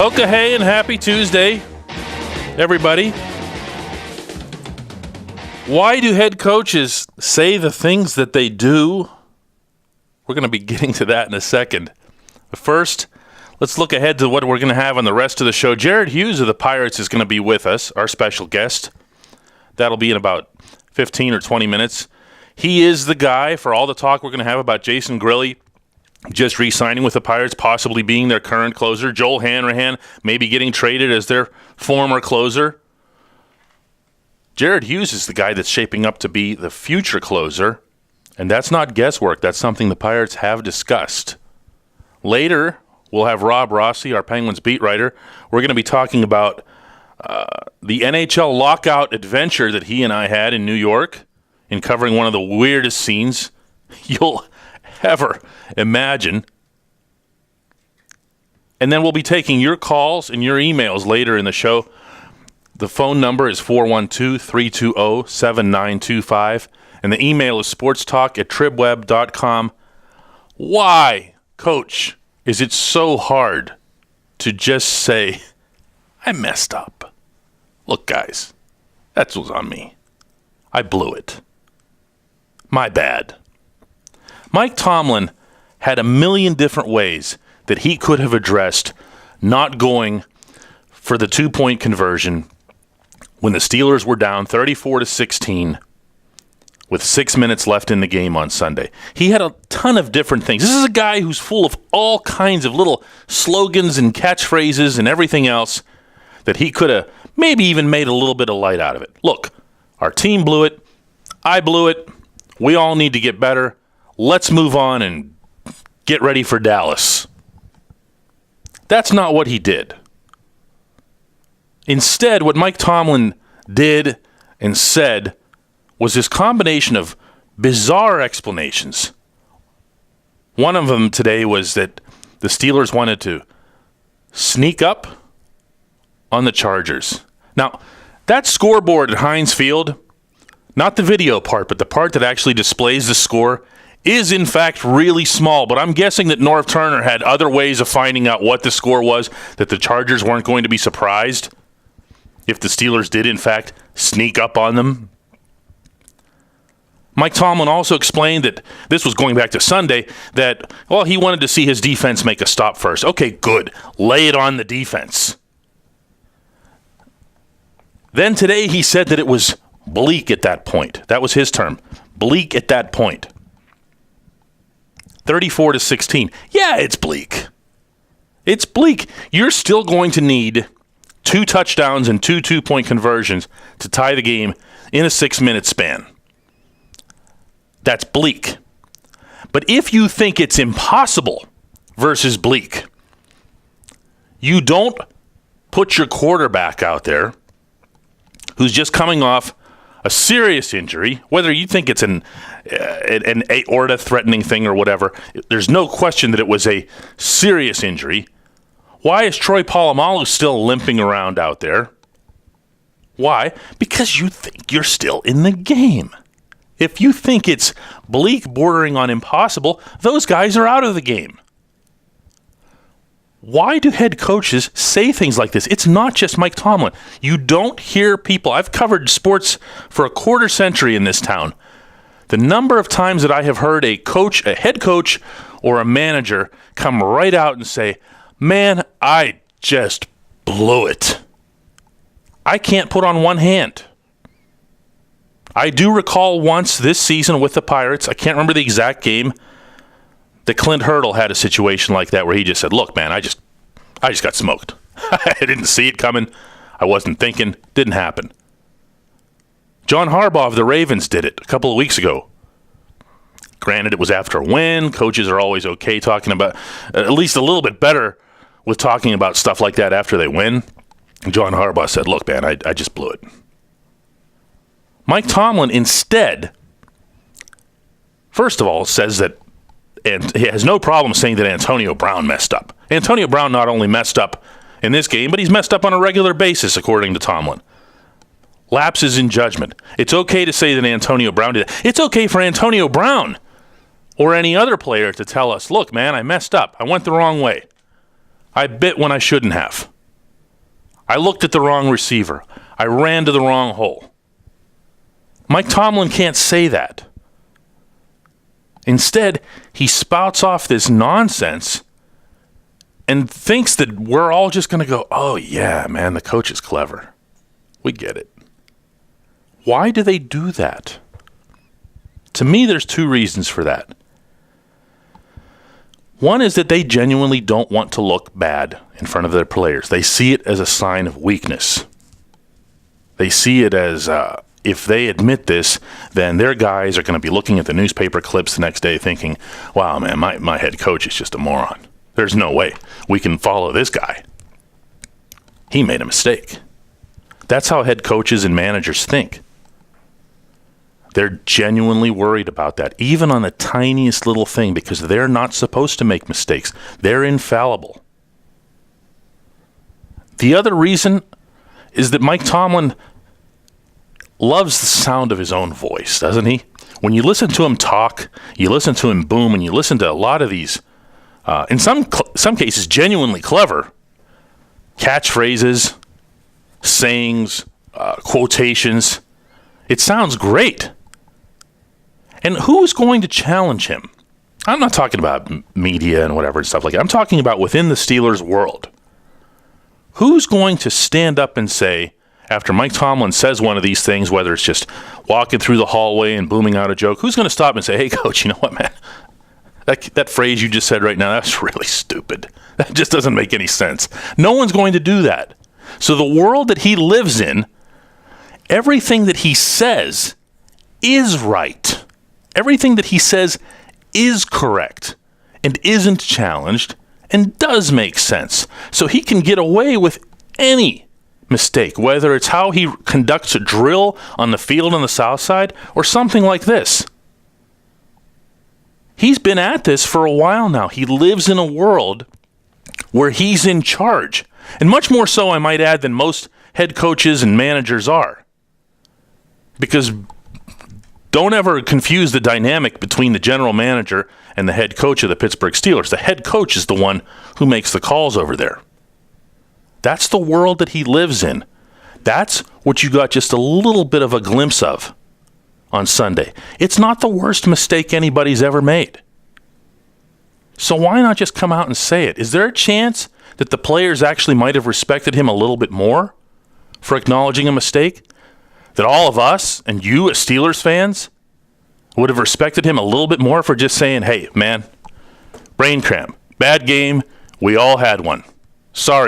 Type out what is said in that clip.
Okay, and happy Tuesday, everybody. Why do head coaches say the things that they do? We're going to be getting to that in a second. But first, let's look ahead to what we're going to have on the rest of the show. Jared Hughes of the Pirates is going to be with us, our special guest. That'll be in about 15 or 20 minutes. He is the guy for all the talk we're going to have about Jason Grilli just re-signing with the Pirates, possibly being their current closer. Joel Hanrahan maybe getting traded as their former closer. Jared Hughes is the guy that's shaping up to be the future closer, and that's not guesswork. That's something the Pirates have discussed. Later, we'll have Rob Rossi, our Penguins beat writer. We're going to be talking about the NHL lockout adventure that he and I had in New York in covering one of the weirdest scenes you'll ever imagine. And then we'll be taking your calls and your emails later in the show. The phone number is 412-320-7925, and the email is sportstalk@tribweb.com. Why, Coach, is it so hard to just say, I messed up? Look, guys, that was on me. I blew it. My bad. Mike Tomlin had a million different ways that he could have addressed not going for the two-point conversion when the Steelers were down 34-16 with 6 minutes left in the game on Sunday. He had a ton of different things. This is a guy who's full of all kinds of little slogans and catchphrases and everything else that he could have maybe even made a little bit of light out of it. Look, our team blew it. I blew it. We all need to get better. Let's move on and get ready for Dallas. That's not what he did. Instead, what Mike Tomlin did and said was this combination of bizarre explanations. One of them today was that the Steelers wanted to sneak up on the Chargers. Now, that scoreboard at Heinz Field, not the video part, but the part that actually displays the score, is in fact really small, but I'm guessing that Norv Turner had other ways of finding out what the score was, that the Chargers weren't going to be surprised if the Steelers did in fact sneak up on them. Mike Tomlin also explained that this was going back to Sunday, that, well, he wanted to see his defense make a stop first. Okay, good. Lay it on the defense. Then today he said that it was bleak at that point. That was his term. Bleak at that point. 34-16. Yeah, it's bleak. It's bleak. You're still going to need 2 touchdowns and 2 two-point conversions to tie the game in a 6-minute span. That's bleak. But if you think it's impossible versus bleak, you don't put your quarterback out there who's just coming off a serious injury, whether you think it's an aorta-threatening thing or whatever. There's no question that it was a serious injury. Why is Troy Polamalu still limping around out there? Why? Because you think you're still in the game. If you think it's bleak, bordering on impossible, those guys are out of the game. Why do head coaches say things like this? It's not just Mike Tomlin. You don't hear people. I've covered sports for a quarter century in this town. The number of times that I have heard a coach, a head coach, or a manager come right out and say, man, I just blew it. I can't put on one hand. I do recall once this season with the Pirates, I can't remember the exact game, that Clint Hurdle had a situation like that where he just said, look, man, I just got smoked. I didn't see it coming. I wasn't thinking. Didn't happen. John Harbaugh of the Ravens did it a couple of weeks ago. Granted, it was after a win. Coaches are always okay talking about, at least a little bit better with talking about stuff like that after they win. John Harbaugh said, look, man, I just blew it. Mike Tomlin instead, first of all, says that, and he has no problem saying that Antonio Brown messed up. Antonio Brown not only messed up in this game, but he's messed up on a regular basis, according to Tomlin. Lapses in judgment. It's okay to say that Antonio Brown did it. It's okay for Antonio Brown or any other player to tell us, look, man, I messed up. I went the wrong way. I bit when I shouldn't have. I looked at the wrong receiver. I ran to the wrong hole. Mike Tomlin can't say that. Instead, he spouts off this nonsense and thinks that we're all just going to go, oh, yeah, man, the coach is clever. We get it. Why do they do that? To me, there's two reasons for that. One is that they genuinely don't want to look bad in front of their players. They see it as a sign of weakness. They see it as if they admit this, then their guys are going to be looking at the newspaper clips the next day thinking, wow, man, my head coach is just a moron. There's no way we can follow this guy. He made a mistake. That's how head coaches and managers think. They're genuinely worried about that, even on the tiniest little thing, because they're not supposed to make mistakes. They're infallible. The other reason is that Mike Tomlin loves the sound of his own voice, doesn't he? When you listen to him talk, you listen to him boom, and you listen to a lot of these, in some cases, genuinely clever catchphrases, sayings, quotations. It sounds great. And who's going to challenge him? I'm not talking about media and whatever and stuff like that. I'm talking about within the Steelers world. Who's going to stand up and say, after Mike Tomlin says one of these things, whether it's just walking through the hallway and booming out a joke, who's going to stop and say, hey, coach, you know what, man? That phrase you just said right now, that's really stupid. That just doesn't make any sense. No one's going to do that. So the world that he lives in, everything that he says is right. Everything that he says is correct and isn't challenged and does make sense. So he can get away with any mistake, whether it's how he conducts a drill on the field on the south side or something like this. He's been at this for a while now. He lives in a world where he's in charge. And much more so, I might add, than most head coaches and managers are. Because don't ever confuse the dynamic between the general manager and the head coach of the Pittsburgh Steelers. The head coach is the one who makes the calls over there. That's the world that he lives in. That's what you got just a little bit of a glimpse of on Sunday. It's not the worst mistake anybody's ever made. So why not just come out and say it? Is there a chance that the players actually might have respected him a little bit more for acknowledging a mistake? That all of us and you as Steelers fans would have respected him a little bit more for just saying, hey, man, brain cramp, bad game, we all had one. Sorry.